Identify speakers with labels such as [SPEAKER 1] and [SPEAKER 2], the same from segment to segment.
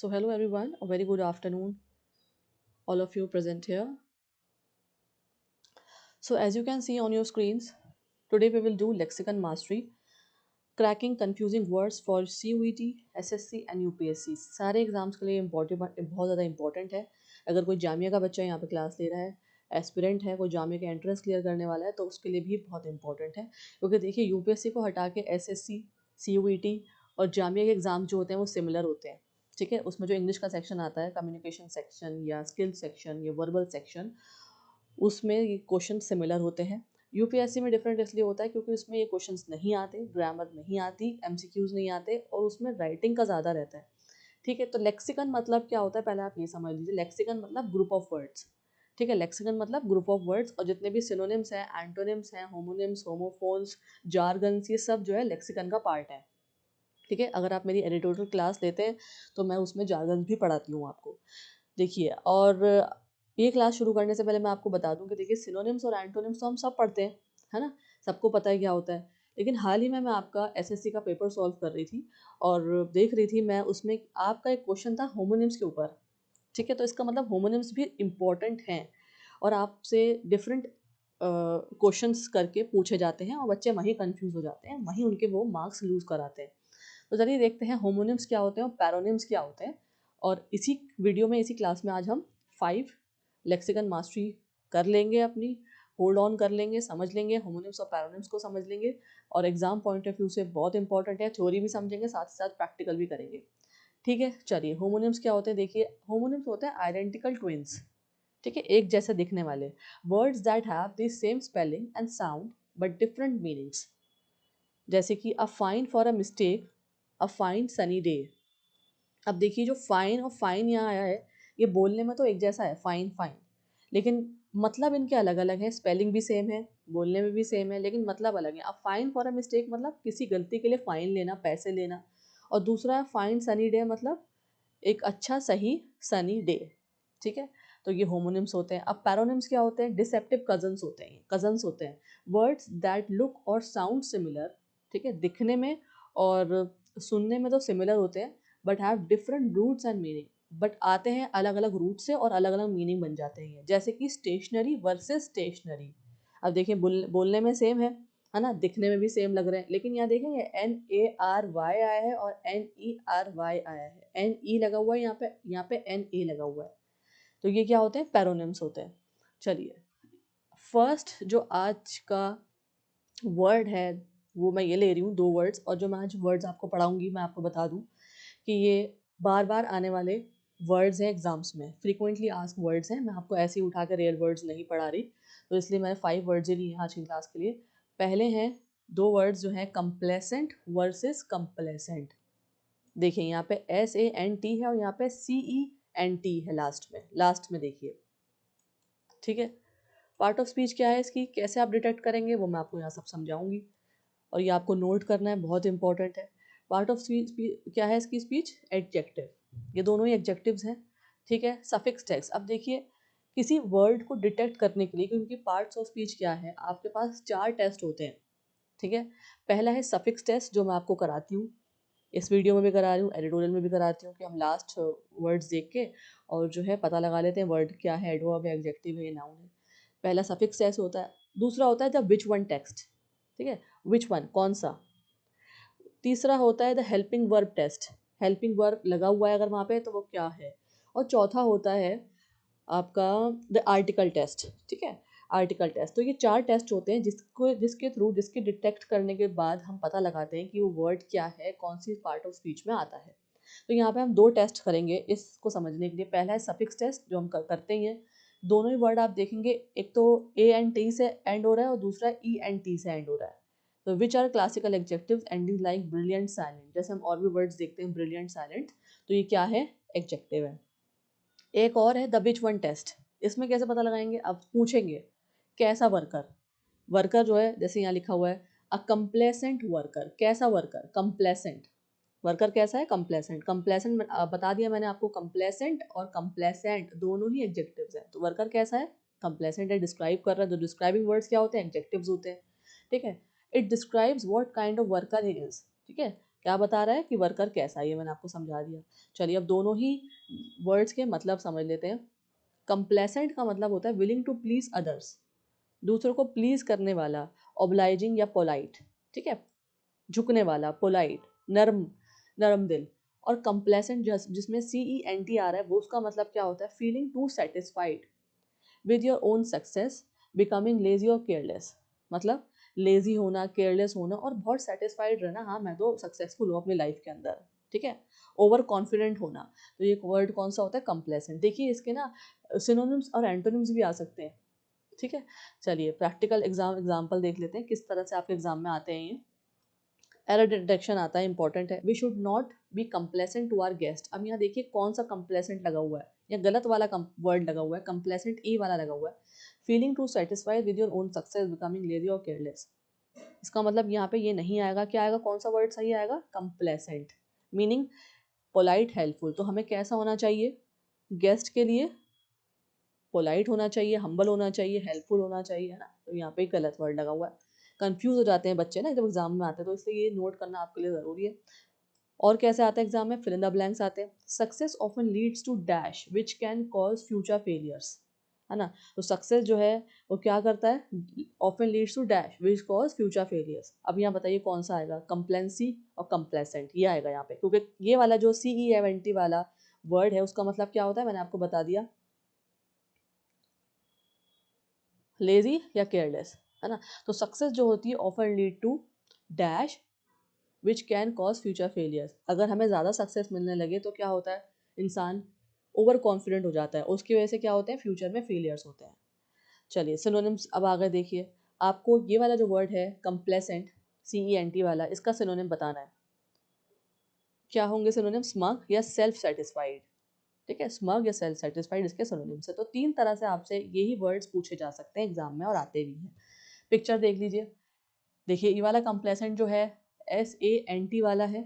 [SPEAKER 1] So hello everyone, a very good afternoon, all of you present here. So as you can see on your screens, today we will do lexicon mastery, cracking confusing words for CUET, SSC and UPSC. सारे exams के लिए बहुत ज़्यादा important है. अगर कोई जामिया का बच्चा यहाँ पे क्लास ले रहा है, एस्पिरेंट है, कोई जामिया का एंट्रेंस क्लियर करने वाला है, तो उसके लिए भी बहुत इंपॉर्टेंट है. क्योंकि देखिए यूपीएससी को हटा के एसएससी, सीयूईटी और जामिया के एग्ज़ाम जो होते हैं वो सिमिलर होते हैं. ठीक है, उसमें जो इंग्लिश का सेक्शन आता है, कम्युनिकेशन सेक्शन या स्किल सेक्शन या वर्बल सेक्शन, उसमें ये क्वेश्चन सिमिलर होते हैं. यूपीएससी में डिफरेंट इसलिए होता है क्योंकि उसमें ये क्वेश्चंस नहीं आते, ग्रामर नहीं आती, एमसीक्यूज नहीं आते और उसमें राइटिंग का ज़्यादा रहता है. ठीक है, तो लेक्सिकन मतलब क्या होता है पहले आप ये समझ लीजिए. लेक्सिकन मतलब ग्रुप ऑफ वर्ड्स. ठीक है, लेक्सिकन मतलब ग्रुप ऑफ वर्ड्स और जितने भी सिनोनिम्स हैं, एंटोनिम्स हैं, होमोनिम्स, होमोफोन्स, जार्गन्स, ये सब जो है लेक्सिकन का पार्ट है. ठीक है, अगर आप मेरी एडिटोरियल क्लास लेते हैं तो मैं उसमें जार्गन्स भी पढ़ाती हूँ आपको. देखिए, और ये क्लास शुरू करने से पहले मैं आपको बता दूं कि देखिए सिनोनिम्स और एंटोनिम्स तो हम सब पढ़ते हैं, है ना, सबको पता है क्या होता है. लेकिन हाल ही में मैं आपका एसएससी का पेपर सॉल्व कर रही थी और देख रही थी मैं उसमें आपका एक क्वेश्चन था होमोनिम्स के ऊपर. ठीक है, तो इसका मतलब होमोनिम्स भी इम्पॉर्टेंट हैं और आपसे डिफरेंट क्वेश्चंस करके पूछे जाते हैं और बच्चे वहीं कंफ्यूज हो जाते हैं, वहीं उनके वो मार्क्स लूज कराते हैं. तो चलिए देखते हैं होमोनिम्स क्या होते हैं और पैरोनिम्स क्या होते हैं. और इसी वीडियो में, इसी क्लास में आज हम 5 लेक्सिकन मास्टरी कर लेंगे अपनी, होल्ड ऑन कर लेंगे, समझ लेंगे होमोनिम्स और पैरोनिम्स को समझ लेंगे. और एग्जाम पॉइंट ऑफ व्यू से बहुत इंपॉर्टेंट है, थ्योरी भी समझेंगे, साथ ही साथ प्रैक्टिकल भी करेंगे. ठीक है, चलिए होमोनिम्स क्या होते हैं. देखिए होमोनिम्स होते हैं आइडेंटिकल ट्विंस. ठीक है, एक जैसे दिखने वाले words that have the same spelling and sound but different meanings. जैसे कि a fine for a mistake, a fine sunny day. अब देखिए जो फाइन और फाइन यहाँ आया है, ये बोलने में तो एक जैसा है, फाइन फाइन, लेकिन मतलब इनके अलग अलग है. स्पेलिंग भी सेम है, बोलने में भी सेम है, लेकिन मतलब अलग है. अब फाइन फॉर अ मिस्टेक मतलब किसी गलती के लिए फाइन लेना, पैसे लेना. और दूसरा है फाइन सनी डे मतलब एक अच्छा सही सनी डे. ठीक है, तो ये होमोनिम्स होते हैं. अब पैरोनिम्स क्या होते हैं. डिसेप्टिव कजन्स होते हैं, कजन्स होते हैं. वर्ड्स दैट लुक और साउंड सिमिलर. ठीक है, दिखने में और सुनने में तो सिमिलर होते हैं but have different roots and meaning. But आते हैं अलग अलग रूट से और अलग अलग मीनिंग बन जाते हैं. जैसे कि स्टेशनरी वर्सेस स्टेशनरी. अब देखिए बोलने में सेम है ना, दिखने में भी सेम लग रहे हैं, लेकिन यहाँ देखेंगे NARY आया है और NERY आया है. NE लगा हुआ है यहाँ पे NA लगा हुआ है. तो ये क्या होते हैं, पैरोनिम्स होते हैं. चलिए, फर्स्ट जो आज का वर्ड है वो मैं ये ले रही हूँ, 2 वर्ड्स. और जो मैं आज वर्ड्स आपको पढ़ाऊंगी मैं आपको बता दूँ कि ये बार बार आने वाले वर्ड्स हैं एग्जाम्स में, फ्रीक्वेंटली आस्क वर्ड्स हैं. मैं आपको ऐसे ही उठा कर रेयर वर्ड्स नहीं पढ़ा रही, तो इसलिए मैंने 5 वर्ड्स ही लिए हैं आज की क्लास के लिए. पहले हैं 2 वर्ड्स जो हैं कंप्लेसेंट वर्सेस कंप्लेसेंट. देखिए यहाँ पे SANT है और यहाँ पे CENT है लास्ट में देखिए. ठीक है, पार्ट ऑफ स्पीच क्या है इसकी, कैसे आप डिटेक्ट करेंगे वो मैं आपको यहाँ सब समझाऊंगी और ये आपको नोट करना है, बहुत इंपॉर्टेंट है. पार्ट ऑफ स्पीच क्या है इसकी स्पीच, एडजेक्टिव. ये दोनों ही एडजेक्टिव्स हैं. ठीक है, सफिक्स टेक्स्ट. अब देखिए किसी वर्ड को डिटेक्ट करने के लिए, क्योंकि पार्ट्स ऑफ स्पीच क्या है, आपके पास 4 टेस्ट होते हैं. ठीक है, पहला है सफिक्स टेस्ट जो मैं आपको कराती हूँ, इस वीडियो में भी करा रही हूँ, एडिटोरियल में भी कराती हूँ, कि हम लास्ट वर्ड्स देख के और जो है पता लगा लेते हैं वर्ड क्या है, एडवर्ब है, एडजेक्टिव है, नाउन है. पहला सफिक्स टेस्ट होता है. दूसरा होता है द विच वन टेक्स्ट. ठीक है, विच वन कौन सा. तीसरा होता है the helping verb test, helping verb लगा हुआ है अगर वहाँ पे तो वो क्या है. और चौथा होता है आपका द आर्टिकल टेस्ट. ठीक है, आर्टिकल टेस्ट. तो ये 4 टेस्ट होते हैं जिसके थ्रू, जिसके डिटेक्ट करने के बाद हम पता लगाते हैं कि वो वर्ड क्या है, कौन सी पार्ट ऑफ स्पीच में आता है. तो यहाँ पे हम 2 टेस्ट करेंगे इसको समझने के लिए. पहला है सफिक्स टेस्ट जो हम करते ही हैं. दोनों ही वर्ड आप देखेंगे, एक तो ANT से एंड हो रहा है और दूसरा ENT से एंड हो रहा है. तो which are classical adjectives ending like brilliant silent. जैसे हम और भी वर्ड्स देखते हैं, ब्रिलियंट साइलेंट, तो ये क्या है, एडजेक्टिव है. एक और है द विच वन टेस्ट. इसमें कैसे पता लगाएंगे, अब पूछेंगे कैसा वर्कर. वर्कर जो है जैसे यहाँ लिखा हुआ है अ कंप्लेसेंट वर्कर. कैसा वर्कर, कंप्लेसेंट. वर्कर कैसा है, कंप्लेसेंट. कंप्लेसेंट बता दिया मैंने आपको, कंप्लेसेंट और कंप्लेसेंट दोनों ही एडजेक्टिव्स हैं. तो वर्कर कैसा है, कंप्लेसेंट है, डिस्क्राइब कर रहा है. तो डिस्क्राइबिंग वर्ड्स क्या होते हैं, एडजेक्टिव्स होते हैं. ठीक है, it describes what kind of worker he is. ठीक है, क्या बता रहा है कि वर्कर कैसा है, ये मैंने आपको समझा दिया। चलिए अब दोनों ही वर्ड्स के मतलब समझ लेते हैं। कंप्लेसेंट का मतलब होता है विलिंग टू प्लीज अदर्स, दूसरों को प्लीज करने वाला, ऑब्लाइजिंग या पोलाइट, ठीक है, झुकने वाला, पोलाइट, नर्म, नरम दिल। और कंप्लेसेंट जिसमें CENT आ रहा है, वो उसका मतलब क्या होता है, feeling to satisfied with your own success, becoming lazy और केयरलेस। मतलब लेजी होना, केयरलेस होना और बहुत सेटिस्फाइड रहना, हाँ मैं तो सक्सेसफुल हूँ अपनी लाइफ के अंदर, ठीक है। ओवर कॉन्फिडेंट होना, तो ये वर्ड कौन सा होता है, कंप्लेसेंट। देखिए इसके ना सिनोनिम्स और एंटोनिम्स भी आ सकते हैं, ठीक है। चलिए प्रैक्टिकल एग्जाम्पल देख लेते हैं किस तरह से आपके एग्जाम में आते हैं ये। एरर डिटेक्शन आता है, इंपॉर्टेंट है। We should not be complacent to our guest. अब यहाँ देखिए कौन सा कंप्लेसेंट लगा हुआ है, या गलत वाला वर्ड लगा हुआ है, कंप्लेसेंट ई वाला लगा हुआ है। Feeling to satisfied with your own success, becoming lazy और केयरलेस। इसका मतलब यहाँ पे ये नहीं आएगा, क्या आएगा, कौन सा वर्ड सही आएगा, कंप्लेसेंट। Meaning polite, helpful. तो हमें कैसा होना चाहिए, गेस्ट के लिए पोलाइट होना चाहिए, हम्बल होना चाहिए, हेल्पफुल होना चाहिए, है ना। तो यहाँ पे गलत वर्ड लगा हुआ है। कंफ्यूज हो जाते हैं बच्चे ना जब एग्जाम में आते हैं, तो इसलिए ये नोट करना आपके लिए ज़रूरी है। और कैसे आता है एग्जाम में, फिल इन द ब्लैंक्स आते हैं। Success often leads to dash which can cause future failures, है ना। तो सक्सेस जो है वो क्या करता है, often leads to dash which cause future failures. अब यहाँ बताइए कौन सा आएगा, कंप्लेंसी और कंप्लेसेंट, ये आएगा यहाँ पे, क्योंकि ये वाला जो CENT वाला वर्ड है उसका मतलब क्या होता है, मैंने आपको बता दिया, लेजी या केयरलेस, है ना। तो सक्सेस जो होती है often lead to dash which can cause future failures. अगर हमें ज़्यादा सक्सेस मिलने लगे तो क्या होता है, इंसान ओवर कॉन्फिडेंट हो जाता है, उसकी वजह से क्या होते हैं, फ्यूचर में फेलियर्स होते हैं। चलिए सिनोनिम्स अब आगे देखिए। आपको ये वाला जो वर्ड है कंप्लेसेंट, CENT वाला, इसका सिनोनिम बताना है। क्या होंगे सिनोनिम, स्मग या सेल्फ सेटिस्फाइड, ठीक है। स्मग या सेल्फ सेटिस्फाइड इसके सिनोनिम्स है। तो 3 तरह से आपसे यही वर्ड्स पूछे जा सकते हैं एग्जाम में और आते भी हैं। पिक्चर देख लीजिए। देखिए ये वाला कंप्लेसेंट जो है SANT वाला है,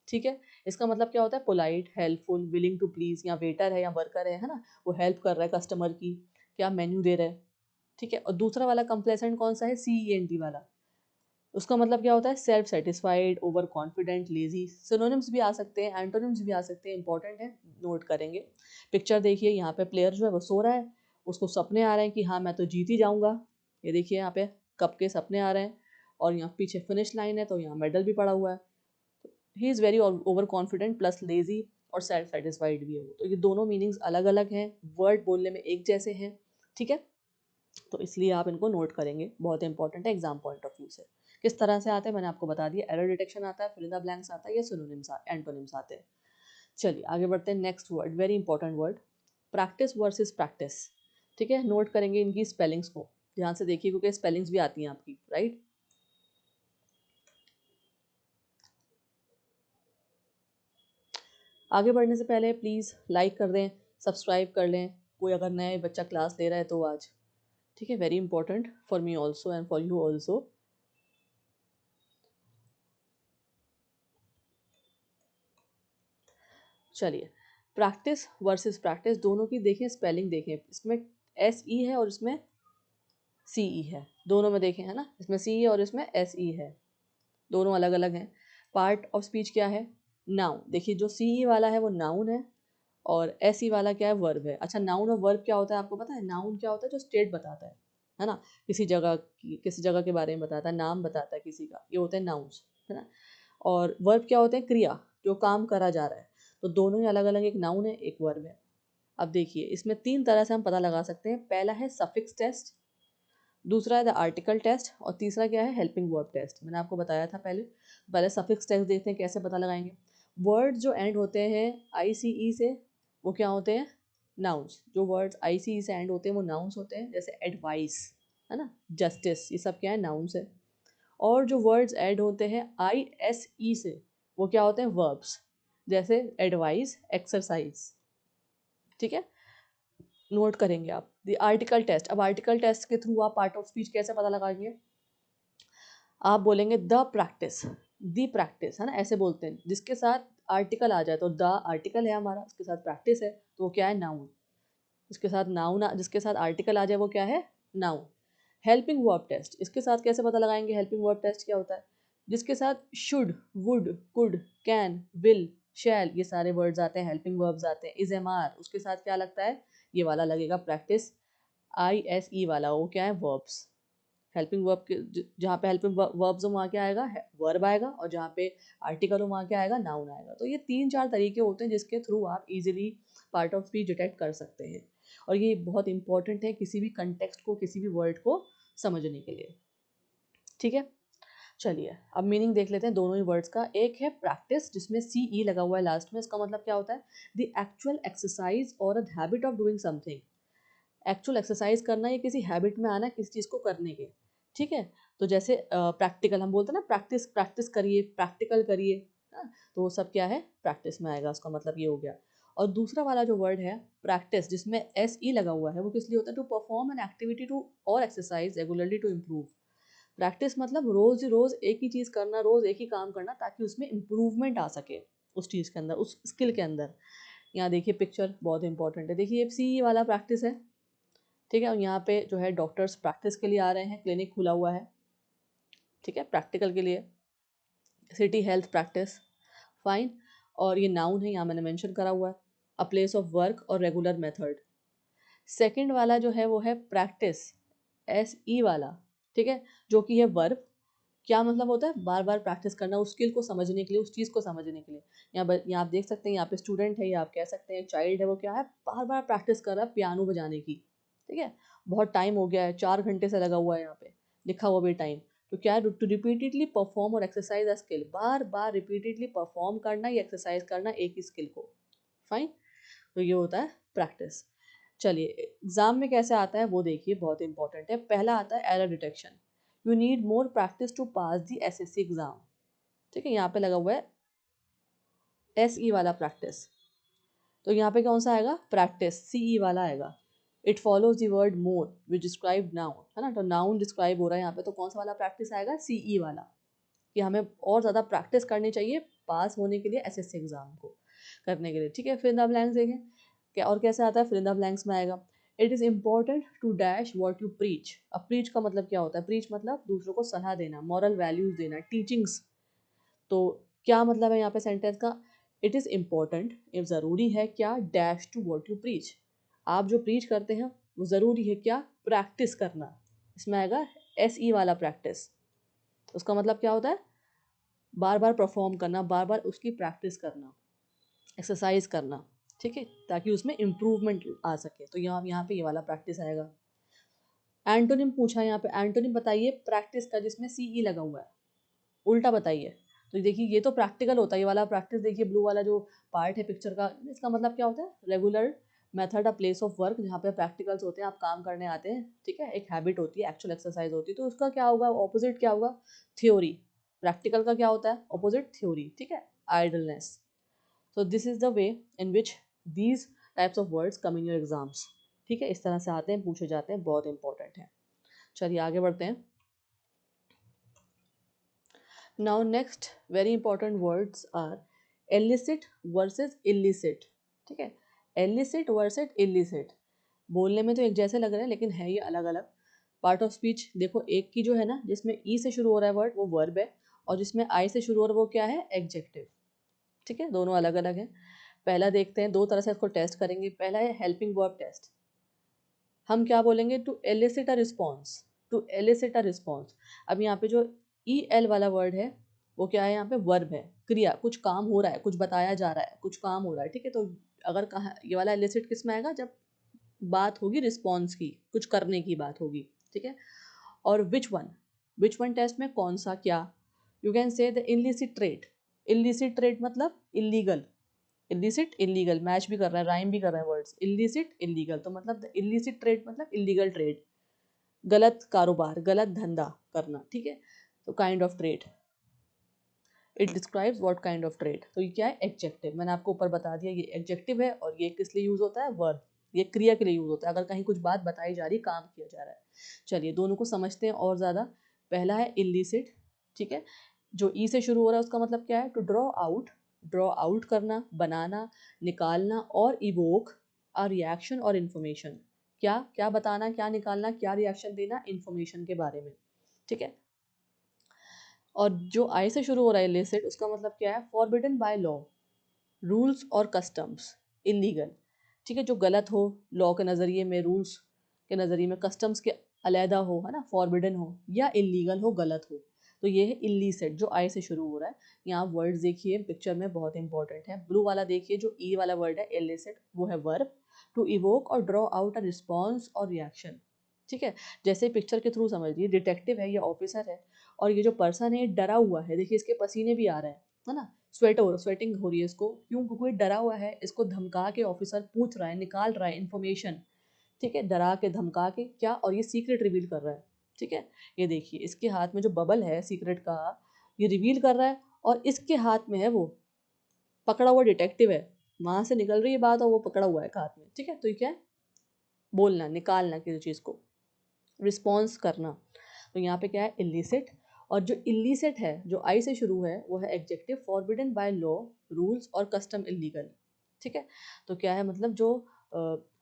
[SPEAKER 1] ठीक है। इसका मतलब क्या होता है, polite, helpful, willing to please, या वेटर है या वर्कर है ना, वो हेल्प कर रहा है कस्टमर की, क्या मेन्यू दे रहा है, ठीक है। और दूसरा वाला कंप्लेसेंट कौन सा है, CENT वाला, उसका मतलब क्या होता है, self satisfied, over confident, lazy. Synonyms भी आ सकते हैं, एंटोनिम्स भी आ सकते हैं, इंपॉर्टेंट है, नोट करेंगे। पिक्चर देखिए, यहाँ पे प्लेयर जो है वो सो रहा है, उसको सपने आ रहे हैं कि हाँ मैं तो जीत ही जाऊंगा। ये देखिए यहाँ पे कप के सपने आ रहे हैं, और यहाँ पीछे फिनिश लाइन है, तो यहाँ मेडल भी पड़ा हुआ है। He is very over confident plus lazy, और सेल्फ सेटिस्फाइड भी है वो। तो ये दोनों मीनिंग्स अलग अलग हैं, वर्ड बोलने में एक जैसे हैं, ठीक है। तो इसलिए आप इनको नोट करेंगे, बहुत इंपॉर्टेंट है एग्जाम पॉइंट ऑफ व्यू से। किस तरह से आते हैं मैंने आपको बता दिया, एरर डिटेक्शन आता है, फिल इन द ब्लैंक्स आता है, या सिनोनिम्स एंटोनिम्स आते हैं। चलिए आगे बढ़ते हैं, next word, very important word, practice versus practice, ठीक है। नोट करेंगे इनकी स्पेलिंग्स को, ध्यान से देखिए क्योंकि स्पेलिंग्स भी आती हैं आपकी, राइट। आगे बढ़ने से पहले प्लीज़ लाइक कर दें, सब्सक्राइब कर लें, कोई अगर नया बच्चा क्लास ले रहा है तो आज, ठीक है, very important for me also and for you also. चलिए प्रैक्टिस वर्सेस प्रैक्टिस, दोनों की देखें स्पेलिंग, देखें इसमें SE है और इसमें CE है, दोनों में देखें, है ना, इसमें CE है और इसमें SE है, दोनों अलग अलग हैं। पार्ट ऑफ स्पीच क्या है, नाउन। देखिए जो CE वाला है वो नाउन है, और SE वाला क्या है, वर्ब है। अच्छा नाउन और वर्ब क्या होता है आपको पता है, नाउन क्या होता है, जो स्टेट बताता है ना, किसी जगह की, किसी जगह के बारे में बताता है, नाम बताता है किसी का, ये होते हैं नाउन्स, है ना। और वर्ब क्या होते हैं, क्रिया, जो काम करा जा रहा है। तो दोनों ही अलग अलग, एक नाउन है एक वर्ब है। अब देखिए इसमें 3 तरह से हम पता लगा सकते हैं। पहला है सफिक्स टेस्ट, दूसरा है द आर्टिकल टेस्ट, और तीसरा क्या है, हेल्पिंग वर्ब टेस्ट। मैंने आपको बताया था पहले। पहले सफिक्स टेस्ट देखते हैं कैसे पता लगाएंगे। वर्ड जो एंड होते हैं ICE से, वो क्या होते हैं, नाउन्स। जो वर्ड्स ICE से एंड होते हैं वो नाउन्स होते हैं, जैसे एडवाइस, है ना, जस्टिस, ये सब क्या है, नाउन्स है। और जो वर्ड्स ऐड होते हैं ISE से, वो क्या होते हैं, वर्ब्स, जैसे एडवाइस, एक्सरसाइज, ठीक है। नोट करेंगे आप द आर्टिकल टेस्ट। अब आर्टिकल टेस्ट के थ्रू आप पार्ट ऑफ स्पीच कैसे पता लगाएंगे, आप बोलेंगे द प्रैक्टिस, है ना, ऐसे बोलते हैं, जिसके साथ आर्टिकल आ जाए, तो द आर्टिकल है हमारा, उसके साथ प्रैक्टिस है, तो वो क्या है, नाउन। इसके साथ नाउन, जिसके साथ आर्टिकल आ जाए वो क्या है, नाउन। हेल्पिंग वर्ब टेस्ट, इसके साथ कैसे पता लगाएंगे, हेल्पिंग वर्ब टेस्ट क्या होता है, जिसके साथ should, would, could, can, will, shall ये सारे वर्ड्स आते हैं, हेल्पिंग वर्ब्स आते हैं। इज, एम, आर, उसके साथ क्या लगता है, ये वाला लगेगा प्रैक्टिस, आई एस ई वाला, वो क्या है, वर्ब्स। हेल्पिंग वर्ब के जहाँ पे हेल्पिंग वर्ब्स हो वहाँ क्या आएगा, वर्ब आएगा, और जहाँ पे आर्टिकल हो वहाँ क्या आएगा, नाउन आएगा। तो ये 3-4 तरीके होते हैं जिसके थ्रू आप easily part of speech detect कर सकते हैं, और ये बहुत इंपॉर्टेंट है किसी भी कंटेक्स्ट को, किसी भी वर्ड को समझने के लिए। ठीक है, चलिए अब मीनिंग देख लेते हैं दोनों ही वर्ड्स का। एक है प्रैक्टिस, जिसमें सी ई लगा हुआ है लास्ट में, इसका मतलब क्या होता है, द एक्चुअल एक्सरसाइज और a habit of doing something. Actual exercise करना या किसी हैबिट में आना किसी चीज़ को करने के। ठीक है, तो जैसे प्रैक्टिकल हम बोलते हैं ना, प्रैक्टिस प्रैक्टिस करिए, प्रैक्टिकल करिए, हाँ, तो वो सब क्या है, प्रैक्टिस में आएगा, उसका मतलब ये हो गया। और दूसरा वाला जो वर्ड है प्रैक्टिस, जिसमें एस ई लगा हुआ है, वो किस लिए होता है, to perform an activity to और exercise regularly to improve. Practice मतलब रोज रोज एक ही चीज़ करना, रोज एक ही काम करना, ताकि उसमें इम्प्रूवमेंट आ सके उस चीज़ के अंदर, उस स्किल के अंदर। यहाँ देखिए पिक्चर बहुत इंपॉर्टेंट है, देखिए सी ई वाला प्रैक्टिस है। ठीक है, और यहाँ पे जो है डॉक्टर्स प्रैक्टिस के लिए आ रहे हैं, क्लिनिक खुला हुआ है। ठीक है, प्रैक्टिकल के लिए, सिटी हेल्थ प्रैक्टिस, फाइन। और ये नाउन है, यहाँ मैंने मेंशन करा हुआ है, अ प्लेस ऑफ वर्क और रेगुलर मेथड। सेकंड वाला जो है वो है प्रैक्टिस, एस ई वाला। ठीक है, जो कि है वर्ब। क्या मतलब होता है, बार बार प्रैक्टिस करना उस स्किल को समझने के लिए, उस चीज़ को समझने के लिए। यहाँ आप देख सकते हैं, यहाँ पे स्टूडेंट है या आप कह सकते हैं चाइल्ड है, वो क्या है, बार बार प्रैक्टिस कर रहा है पियानो बजाने की। ठीक है, बहुत टाइम हो गया है, 4 घंटे से लगा हुआ है, यहाँ पे लिखा हुआ भी टाइम। तो क्या है, टू रिपीटेडली परफॉर्म और exercise a skill, bar bar repeatedly perform करना या एक्सरसाइज करना एक ही स्किल को। फाइन, तो ये होता है प्रैक्टिस। चलिए एग्जाम में कैसे आता है वो देखिए, बहुत इंपॉर्टेंट है। पहला आता है error detection, you need more practice to pass the SSC exam. ठीक है, यहाँ पे लगा हुआ है एस ई वाला प्रैक्टिस, तो यहाँ पे कौन सा आएगा, प्रैक्टिस, सी ई वाला आएगा। It follows the word more which describe noun, है ना, तो नाउन डिस्क्राइब हो रहा है यहाँ पे, तो कौन सा वाला प्रैक्टिस आएगा, सी ई वाला, कि हमें और ज़्यादा प्रैक्टिस करनी चाहिए पास होने के लिए, एसएससी एग्जाम को करने के लिए। ठीक है, फिर द ब्लैंक्स देखें क्या, और कैसे आता है, फिर इन द ब्लैंक्स में आएगा, it is important to dash what you preach. अब प्रीच का मतलब क्या होता है, प्रीच मतलब दूसरों को सलाह देना, मॉरल वैल्यूज देना, टीचिंग्स। तो क्या मतलब है यहाँ पे सेंटेंस का, इट इज़ इम्पॉर्टेंट, ये ज़रूरी है क्या, dash to what you preach, आप जो प्रीच करते हैं वो ज़रूरी है क्या, प्रैक्टिस करना। इसमें आएगा एस ई वाला प्रैक्टिस, उसका मतलब क्या होता है, बार बार परफॉर्म करना, बार बार उसकी प्रैक्टिस करना, एक्सरसाइज करना। ठीक है, ताकि उसमें इम्प्रूवमेंट आ सके, तो यहाँ पे ये वाला प्रैक्टिस आएगा। एंटोनिम पूछा यहाँ पे, एंटोनिम बताइए प्रैक्टिस का जिसमें सी ई लगा हुआ है, उल्टा बताइए। तो देखिए ये तो प्रैक्टिकल होता है, ये वाला प्रैक्टिस देखिए, ब्लू वाला जो पार्ट है पिक्चर का, इसका मतलब क्या होता है, regular method a place of work, जहाँ पे प्रैक्टिकल्स होते हैं, आप काम करने आते हैं। ठीक है, एक हैबिट होती है, एक्चुअल एक्सरसाइज होती है, तो उसका क्या होगा, ऑपोजिट क्या होगा, थ्योरी। प्रैक्टिकल का क्या होता है, ऑपोजिट थ्योरी। ठीक है, idleness. So this is the way in which these types of words come in your exams. ठीक है, इस तरह से आते हैं, पूछे जाते हैं, बहुत इंपॉर्टेंट है। चलिए आगे बढ़ते हैं। Now next very important words are illicit versus illicit. ठीक है, illicit versus illicit, बोलने में तो एक जैसे लग रहे हैं लेकिन है ये अलग अलग। पार्ट ऑफ स्पीच देखो, एक की जो है ना, जिसमें ई से शुरू हो रहा है वर्ड वो वर्ब है, और जिसमें आई से शुरू हो रहा है वो क्या है, एडजेक्टिव। ठीक है, दोनों अलग अलग हैं। पहला देखते हैं, दो तरह से इसको टेस्ट करेंगे। पहला है हेल्पिंग वर्ब टेस्ट, हम क्या बोलेंगे, to elicit a response, to elicit a response. अब यहाँ पे जो ई एल वाला वर्ड है वो क्या है, यहाँ पे वर्ब है, क्रिया, कुछ काम हो रहा है, कुछ बताया जा रहा है, कुछ काम हो रहा है। ठीक है, तो अगर कहा ये वाला एलिसिट किस में आएगा, जब बात होगी रिस्पॉन्स की, कुछ करने की बात होगी। ठीक है, और विच वन टेस्ट में कौन सा क्या, you can say the illicit trade. Illicit trade मतलब इलीगल, इलिसिट इलीगल, मैच भी कर रहा है, राइम भी कर रहा है वर्ड्स, इलिसिट इलीगल, तो मतलब इलिसिट ट्रेड मतलब इलीगल ट्रेड, गलत कारोबार, गलत धंधा करना। ठीक है, तो kind of trade, it describes what kind of trade. तो ये क्या है, एडजेक्टिव, मैंने आपको ऊपर बता दिया ये एडजेक्टिव है, और ये किस लिए यूज होता है, वर्ब, ये क्रिया के लिए यूज होता है, अगर कहीं कुछ बात बताई जा रही, काम किया जा रहा है। चलिए दोनों को समझते हैं और ज़्यादा। पहला है इलिसिट। ठीक है, जो ई से शुरू हो रहा है उसका मतलब क्या है, टू ड्रॉ आउट करना, बनाना, निकालना, और इवोक अ रिएक्शन और इन्फॉर्मेशन, क्या क्या बताना, क्या निकालना, क्या रिएक्शन देना, इन्फॉर्मेशन के बारे में। ठीक है, और जो आई से शुरू हो रहा है इलिसिट, उसका मतलब क्या है? फॉरबिडन बाय लॉ, रूल्स और कस्टम्स, इलीगल। ठीक है, जो गलत हो लॉ के नज़रिए में, रूल्स के नज़रिए में, कस्टम्स के अलहदा हो, है ना, फॉरबिडन हो या इलीगल हो, गलत हो, तो ये है इलीसेट जो आई से शुरू हो रहा है। यहाँ वर्ड्स देखिए पिक्चर में बहुत इंपॉर्टेंट है। ब्लू वाला देखिए, जो ई वाला वर्ड है इलीसेट, वो है वर्ब टू इवोक और ड्रॉ आउट अ रिस्पॉन्स और रिएक्शन। ठीक है, जैसे पिक्चर के थ्रू समझिए, डिटेक्टिव है, ये ऑफिसर है, और ये जो पर्सन है डरा हुआ है, देखिए इसके पसीने भी आ रहे हैं, है ना, स्वेटिंग हो रही है इसको, क्यों? क्योंकि ये डरा हुआ है, इसको धमका के ऑफिसर पूछ रहा है, निकाल रहा है इन्फॉर्मेशन। ठीक है, डरा के धमका के क्या, और ये सीक्रेट रिवील कर रहा है। ठीक है, ये देखिए इसके हाथ में जो बबल है सीक्रेट का, ये रिवील कर रहा है, और इसके हाथ में है वो पकड़ा हुआ डिटेक्टिव है, वहां से निकल रही है बात और वो पकड़ा हुआ है हाथ में। ठीक है, तो ये क्या है? बोलना, निकालना किसी चीज को, रिस्पॉन्स करना। तो यहाँ पे क्या है? इलिसिट। और जो इलिसिट है, जो आई से शुरू है, वो है executive forbidden by law, rules और कस्टम इलीगल। ठीक है, तो क्या है मतलब? जो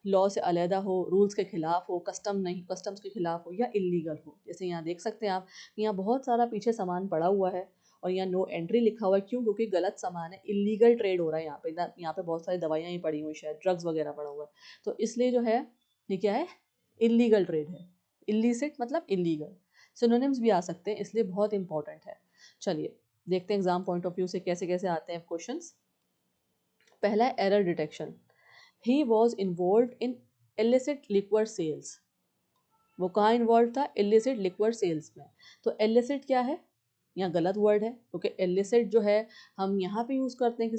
[SPEAKER 1] लॉ से अलहदा हो, रूल्स के खिलाफ हो, कस्टम नहीं, कस्टम्स के खिलाफ हो या इलीगल हो। जैसे यहाँ देख सकते हैं आप, यहाँ बहुत सारा पीछे सामान पड़ा हुआ है और यहाँ नो एंट्री लिखा हुआ है। क्यों? क्योंकि गलत सामान है, इलीगल ट्रेड हो रहा है यहाँ पे। यहाँ पे बहुत सारी दवाइयाँ ही पड़ी हुई, शायद ड्रग्स वगैरह पड़ा हुआ है, तो इसलिए जो है ये क्या है? इलीगल ट्रेड है। इलीसिट मतलब इलीगल। सिनोनिम्स भी आ सकते हैं, इसलिए बहुत इंपॉर्टेंट है। चलिए देखते हैं एग्जाम पॉइंट ऑफ व्यू से कैसे कैसे आते हैं क्वेश्चंस। पहला है error detection. He was involve in illicit liquor sales. वो कहाँ इन्वॉल्व था? illicit लिक्वर सेल्स में। तो illicit क्या है? यहाँ गलत वर्ड है, क्योंकि illicit जो है हम यहाँ पे यूज़ करते हैं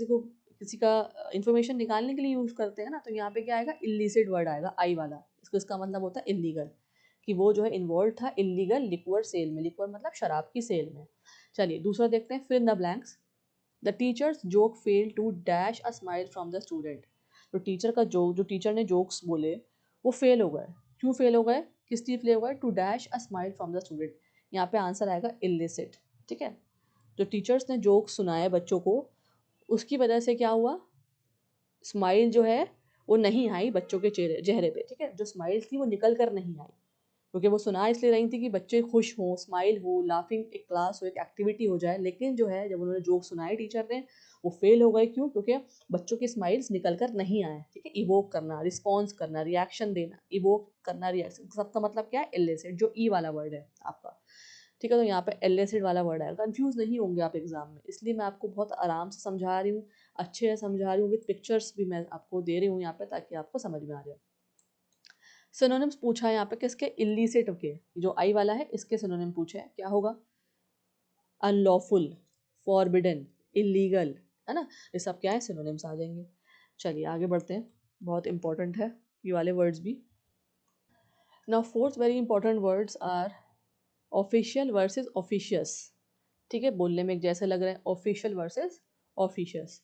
[SPEAKER 1] किसी का इंफॉर्मेशन निकालने के लिए यूज़ करते हैं ना, तो यहाँ पे क्या आएगा? illicit वर्ड आएगा, आई वाला। इसका मतलब होता है इलीगल, कि वो जो है इन्वॉल्व था इलीगल लिक्वर सेल में। लिक्वर मतलब शराब की सेल में। चलिए दूसरा देखते हैं, fill in the blanks. The teacher's joke fail to dash a smile from the student. तो टीचर का जोक, जो टीचर ने जोक्स बोले, वो फेल हो गए। क्यों फेल हो गए? किस चीज़ फेल हो गए? To dash a smile from the student. यहाँ पे आंसर आएगा इलिसिट। ठीक है, जो टीचर्स ने जोक सुनाए बच्चों को, उसकी वजह से क्या हुआ? स्माइल जो है वो नहीं आई बच्चों के चेहरे पे। ठीक है, जो स्माइल थी वो निकल कर नहीं आई, क्योंकि वो सुना इसलिए रही थी कि बच्चे खुश हों, स्माइल हो, लाफिंग एक क्लास हो, एक एक्टिविटी हो जाए। लेकिन जो है जब उन्होंने जोक सुनाए टीचर ने, वो फेल हो गए। क्यों? क्योंकि बच्चों की स्माइल्स निकल कर नहीं आए। ठीक है, इवोक करना, रिस्पॉन्स करना, रिएक्शन देना, इवोक करना, रिएक्शन, सबका मतलब क्या है? इलिसिट, जो ई वाला वर्ड है आपका। ठीक है, तो यहाँ पे इलिसिट वाला वर्ड आएगा। कंफ्यूज नहीं होंगे आप एग्जाम में, इसलिए मैं आपको बहुत आराम से समझा रही हूँ, अच्छे से समझा रही हूँ, विद पिक्चर्स भी मैं आपको दे रही हूँ यहाँ पे, ताकि आपको समझ में आ जाए। सिनोनिम्स पूछा है यहाँ पे किसके? इल्लीसिट के। जो आई वाला है इसके सिनोनिम पूछे हैं, क्या होगा? अनलॉफुल, फॉरबिडन, इलीगल, है ना, ये सब क्या है? सिनोनिम्स आ जाएंगे। चलिए आगे बढ़ते हैं, बहुत इंपॉर्टेंट है ये वाले वर्ड्स भी। Now fourth very important words are official versus officious. ठीक है, बोलने में एक जैसे लग रहे हैं, official versus officious.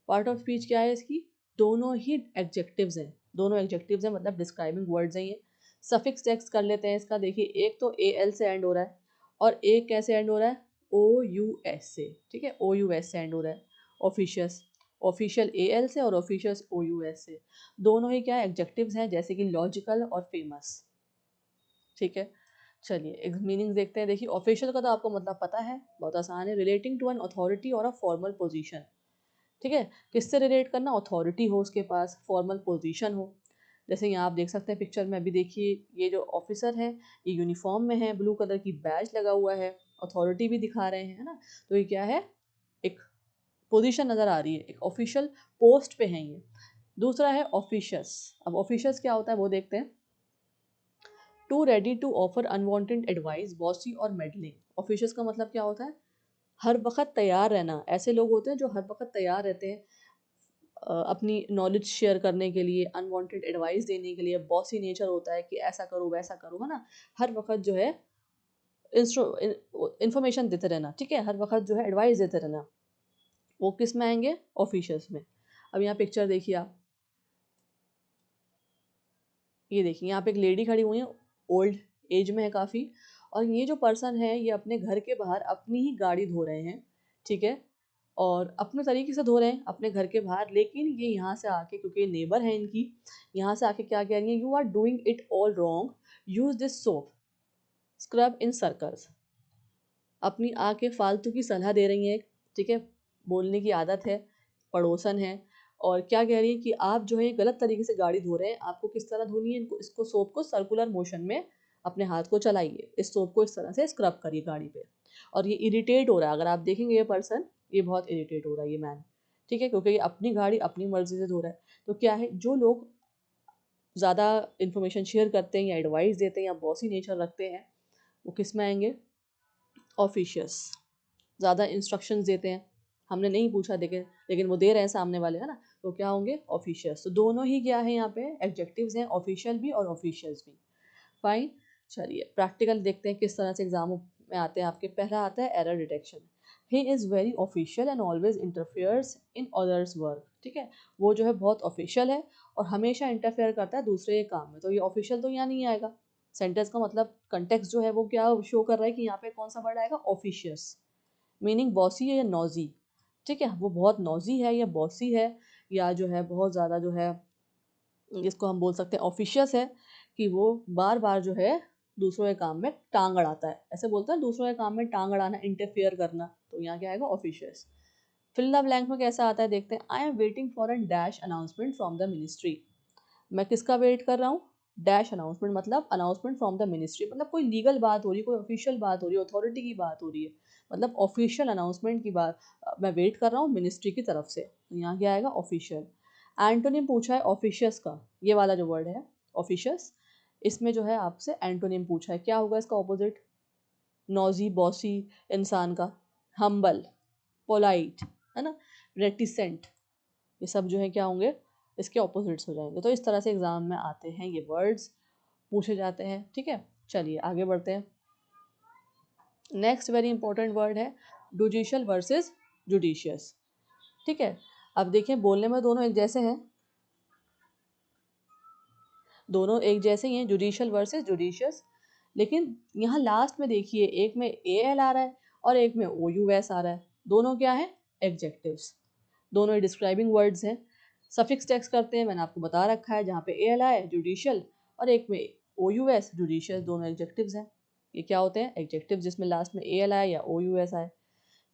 [SPEAKER 1] Part of speech क्या है इसकी? दोनों ही एडजेक्टिव्स हैं, दोनों एडजेक्टिव्स हैं, मतलब डिस्क्राइबिंग वर्ड्स हैं ये। सफिक्स चेक्स कर लेते हैं इसका। देखिए, एक तो ए एल से एंड हो रहा है, और एक कैसे एंड हो रहा है? ओ यू एस से। ठीक है, ओ यू एस से एंड हो रहा है। ऑफिशियस, ऑफिशियल ए एल से और ऑफिशियस ओ यू एस से। दोनों ही क्या एडजेक्टिव्स हैं, जैसे कि लॉजिकल और फेमस। ठीक है, चलिए एक मीनिंग देखते हैं। देखिए, ऑफिशियल का तो आपको मतलब पता है, बहुत आसान है, रिलेटिंग टू एन अथॉरिटी और अ फॉर्मल पोजीशन। ठीक है, किससे रिलेट करना? अथॉरिटी हो उसके पास, फॉर्मल पोजीशन हो। जैसे यहाँ आप देख सकते हैं पिक्चर में, अभी देखिए ये जो ऑफिसर है, ये यूनिफॉर्म में है, ब्लू कलर की बैज लगा हुआ है, अथॉरिटी भी दिखा रहे हैं, है ना। तो ये क्या है? एक पोजीशन नज़र आ रही है, एक ऑफिशियल पोस्ट पे है ये। दूसरा है ऑफिशियस। अब ऑफिशियस क्या होता है वो देखते हैं। Too ready to offer unwanted advice, bossy और मेडलिंग। ऑफिशियस का मतलब क्या होता है? हर वक्त तैयार रहना। ऐसे लोग होते हैं जो हर वक्त तैयार रहते हैं अपनी नॉलेज शेयर करने के लिए, अनवांटेड एडवाइस देने के लिए। बॉसी नेचर होता है कि ऐसा करो वैसा करो, है ना, हर वक्त जो है इंफॉर्मेशन देते रहना। ठीक है, हर वक्त जो है एडवाइस देते रहना। वो किस में आएंगे? ऑफिशियल्स में। अब यहाँ पिक्चर देखिए आप, ये देखिए यहाँ पे एक लेडी खड़ी हुई है, ओल्ड एज में है काफ़ी, और ये जो पर्सन है ये अपने घर के बाहर अपनी ही गाड़ी धो रहे हैं। ठीक है, और अपने तरीके से धो रहे हैं अपने घर के बाहर, लेकिन ये यहाँ से आके, क्योंकि ये नेबर है इनकी, यहाँ से आके क्या कह रही है? You are doing it all wrong, use this soap, scrub in circles. अपनी आके फालतू की सलाह दे रही हैं, ठीक है, बोलने की आदत है, पड़ोसन है, और क्या कह रही है कि आप जो है गलत तरीके से गाड़ी धो रहे हैं, आपको किस तरह धोनी है, इनको इसको सोप को सर्कुलर मोशन में अपने हाथ को चलाइए, इस सोप को इस तरह से स्क्रब करिए गाड़ी पे। और ये इरिटेट हो रहा है, अगर आप देखेंगे ये पर्सन, ये बहुत इरिटेट हो रहा है ये मैन, ठीक है, क्योंकि ये अपनी गाड़ी अपनी मर्जी से धो रहा है। तो क्या है, जो लोग ज़्यादा इन्फॉर्मेशन शेयर करते हैं या एडवाइस देते हैं या बॉसी नेचर रखते हैं, वो किस में आएंगे, ऑफिशियस। ज़्यादा इंस्ट्रक्शंस देते हैं, हमने नहीं पूछा देखे लेकिन वो दे रहे हैं सामने वाले, है ना, तो क्या होंगे, ऑफिशियस। तो दोनों ही क्या है यहाँ पे एडजेक्टिव्स हैं, ऑफिशियल भी और ऑफिशियल्स भी। फाइन। चलिए प्रैक्टिकल देखते हैं किस तरह से एग्जाम में आते हैं आपके। पहला आता है error detection. He is very official and always interferes in others work, ठीक है, वो जो है बहुत ऑफिशियल है और हमेशा इंटरफेयर करता है दूसरे के काम में, तो ये ऑफिशियल तो यहाँ नहीं आएगा। सेंटेंस का मतलब कंटेक्स्ट जो है वो क्या शो कर रहा है कि यहाँ पे कौन सा वर्ड आएगा, ऑफिशियस, मीनिंग बॉसी है या नॉजी, ठीक है, वो बहुत नॉजी है या बॉसी है, या जो है बहुत ज़्यादा जो है, इसको हम बोल सकते हैं ऑफिशियस है, कि वो बार बार जो है दूसरों के काम में टांग अड़ाता है, ऐसे बोलते हैं दूसरों के काम में टांग अड़ाना, इंटरफेयर करना, तो यहाँ क्या आएगा, ऑफिशियस। फिल द ब्लैंक में कैसा आता है देखते हैं। I am waiting for an dash announcement from the ministry. मैं किसका वेट कर रहा हूँ, डैश अनाउंसमेंट, मतलब अनाउंसमेंट फ्रॉम द मिनिस्ट्री, मतलब कोई लीगल बात हो रही है, कोई ऑफिशियल बात हो रही है, अथॉरिटी की बात हो रही है, मतलब ऑफिशियल अनाउंसमेंट की बात मैं वेट कर रहा हूँ मिनिस्ट्री की तरफ से, तो यहाँ क्या आएगा, ऑफिशियल। एंटोनिम पूछा है ऑफिशियस का, ये वाला जो वर्ड है ऑफिशियस, इसमें जो है आपसे एंटोनिम पूछा है, क्या होगा इसका ऑपोजिट, नॉजी बॉसी इंसान का, हम्बल, पोलाइट, है ना, रेटिसेंट, ये सब जो है क्या होंगे, इसके ऑपोजिट्स हो जाएंगे। तो इस तरह से एग्जाम में आते हैं ये वर्ड्स, पूछे जाते हैं, ठीक है। चलिए आगे बढ़ते हैं। नेक्स्ट वेरी इंपॉर्टेंट वर्ड है जुडिशियल वर्सेस जुडिशियस, ठीक है। अब देखिए बोलने में दोनों एक जैसे हैं, दोनों एक जैसे ही हैं, जुडिशियल वर्सेस जुडिशियस, लेकिन यहाँ लास्ट में देखिए एक में ए एल आ रहा है और एक में ओ यू एस आ रहा है, दोनों क्या है, एग्जेक्टिव्स, दोनों ही डिस्क्राइबिंग वर्ड्स हैं। सफिक्स टैक्स करते हैं, मैंने आपको बता रखा है, जहाँ पे ए एल आए जुडिशियल और एक में ओ यू एस जुडिशियल, दोनों एग्जेक्टिव्स हैं। ये क्या होते हैं, एग्जेक्टिव जिसमें लास्ट में ए एल आए या ओ यू एस आए।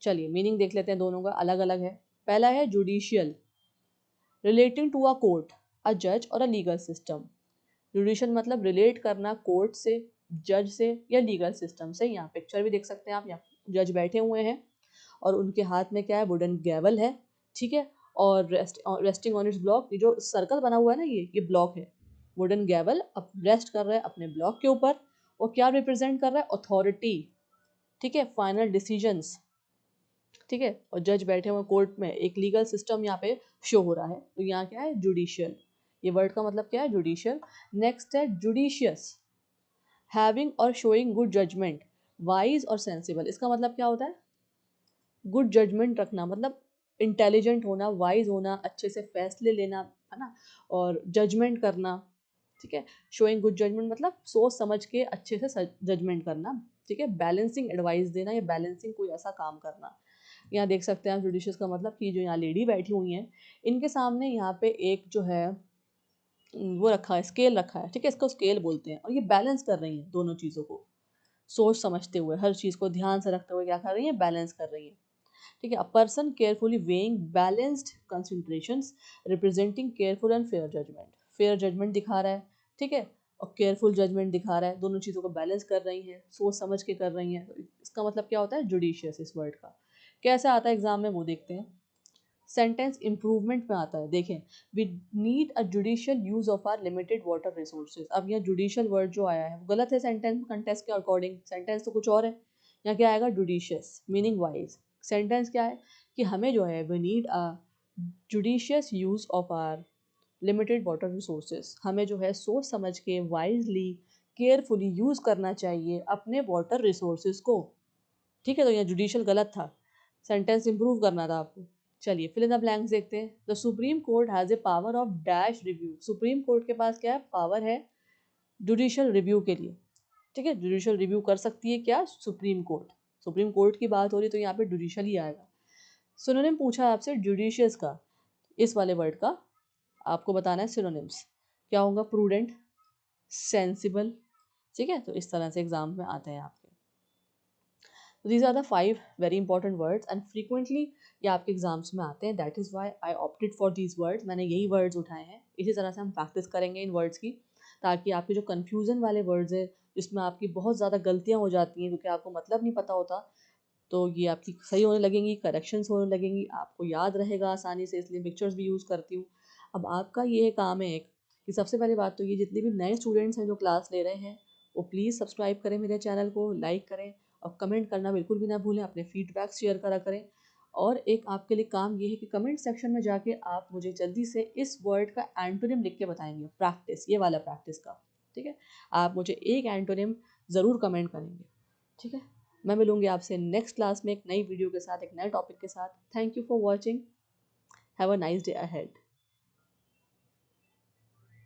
[SPEAKER 1] चलिए मीनिंग देख लेते हैं, दोनों का अलग अलग है। पहला है judicial, relating to a court, a जज और अ लीगल सिस्टम। जुडिशियल मतलब रिलेट करना कोर्ट से, जज से या लीगल सिस्टम से। यहाँ पिक्चर भी देख सकते हैं आप, यहाँ जज बैठे हुए हैं और उनके हाथ में क्या है, वुडन गैवल है, ठीक है, और रेस्टिंग ऑन इट्स ब्लॉक, ये जो सर्कल बना हुआ है ना, ये ब्लॉक है, वुडन गैवल अब रेस्ट कर रहा है अपने ब्लॉक के ऊपर, और क्या रिप्रेजेंट कर रहा है, अथॉरिटी, ठीक है, फाइनल डिसीजंस, ठीक है, और जज बैठे हुए कोर्ट में, एक लीगल सिस्टम यहाँ पे शो हो रहा है, तो यहाँ क्या है, जुडिशियल, ये वर्ड का मतलब क्या है, जुडिशियल। नेक्स्ट है जुडिशियस, हैविंग और शोइंग गुड जजमेंट, वाइज और सेंसिबल, इसका मतलब क्या होता है, गुड जजमेंट रखना, मतलब इंटेलिजेंट होना, वाइज होना, अच्छे से फैसले लेना, है ना, और जजमेंट करना, ठीक है। शोइंग गुड जजमेंट मतलब सोच समझ के अच्छे से जजमेंट करना, ठीक है, बैलेंसिंग एडवाइस देना या बैलेंसिंग कोई ऐसा काम करना। यहाँ देख सकते हैं आप जुडिशियस का मतलब कि जो यहाँ लेडी बैठी हुई हैं, इनके सामने यहाँ पे एक जो है वो रखा है, स्केल रखा है, ठीक है, इसको स्केल बोलते हैं, और ये बैलेंस कर रही हैं दोनों चीज़ों को, सोच समझते हुए, हर चीज़ को ध्यान से रखते हुए क्या कर रही हैं, बैलेंस कर रही हैं, ठीक है। A person carefully weighing balanced considerations representing careful and fair judgment, fair judgment दिखा रहा है, ठीक है, और केयरफुल जजमेंट दिखा रहा है, दोनों चीज़ों को बैलेंस कर रही हैं, सोच समझ के कर रही हैं, तो इसका मतलब क्या होता है, जुडिशियस, इस वर्ड का कैसे आता है एग्जाम में वो देखते हैं। सेंटेंस इंप्रूवमेंट में आता है, देखें, we need a judicial use of our limited water resources. अब यहाँ जुडिशियल वर्ड जो आया है वो गलत है सेंटेंस कंटेक्स्ट के अकॉर्डिंग, सेंटेंस तो कुछ और है, यहाँ क्या आएगा, जुडिशियस, मीनिंग वाइज। सेंटेंस क्या है कि हमें जो है we need a judicious use of our limited water resources, हमें जो है सोच समझ के वाइजली केयरफुली यूज करना चाहिए अपने वाटर रिसोर्सेज को, ठीक है, तो यहाँ जुडिशियल गलत था, सेंटेंस इंप्रूव करना था आपको। चलिए फिल इन द ब्लैंक्स देखते हैं। The supreme court has a power of dash review, supreme court के पास क्या है, पावर है जुडिशियल रिव्यू के लिए, ठीक है, जुडिशियल रिव्यू कर सकती है क्या, सुप्रीम कोर्ट, सुप्रीम कोर्ट की बात हो रही तो यहाँ पे जुडिशियल ही आएगा। सिनोनिम पूछा आपसे जुडिशियस का, इस वाले वर्ड का आपको बताना है सिनोनिम्स, क्या होगा, प्रूडेंट, सेंसिबल, ठीक है, तो इस तरह से एग्जाम में आते हैं आपके। These are the 5 very important words and frequently ये आपके एग्जाम्स में आते हैं. That is why I opted for these words. मैंने यही वर्ड्स उठाए हैं. इसी तरह से हम प्रैक्टिस करेंगे इन वर्ड्स की, ताकि आपके जो कन्फ्यूज़न वाले वर्ड्स हैं जिसमें आपकी बहुत ज़्यादा गलतियाँ हो जाती हैं क्योंकि आपको मतलब नहीं पता होता, तो ये आपकी सही होने लगेंगी, करेक्शंस होने लगेंगी, आपको याद रहेगा आसानी से. इसलिए पिक्चर्स भी यूज़ करती हूँ. अब आपका ये काम है एक, कि सबसे पहली बात तो ये, जितने भी नए स्टूडेंट्स हैं जो क्लास ले रहे हैं वो प्लीज़ सब्सक्राइब करें मेरे चैनल को, लाइक करें और कमेंट करना बिल्कुल भी ना भूलें. अपने फीडबैक शेयर करा करें. और एक आपके लिए काम ये है कि कमेंट सेक्शन में जाके आप मुझे जल्दी से इस वर्ड का एंटोनिम लिख के बताएंगे. प्रैक्टिस, ये वाला प्रैक्टिस का. ठीक है, आप मुझे एक एंटोनिम ज़रूर कमेंट करेंगे. ठीक है, मैं मिलूंगी आपसे नेक्स्ट क्लास में एक नई वीडियो के साथ, एक नए टॉपिक के साथ. Thank you for watching. Have a nice day ahead.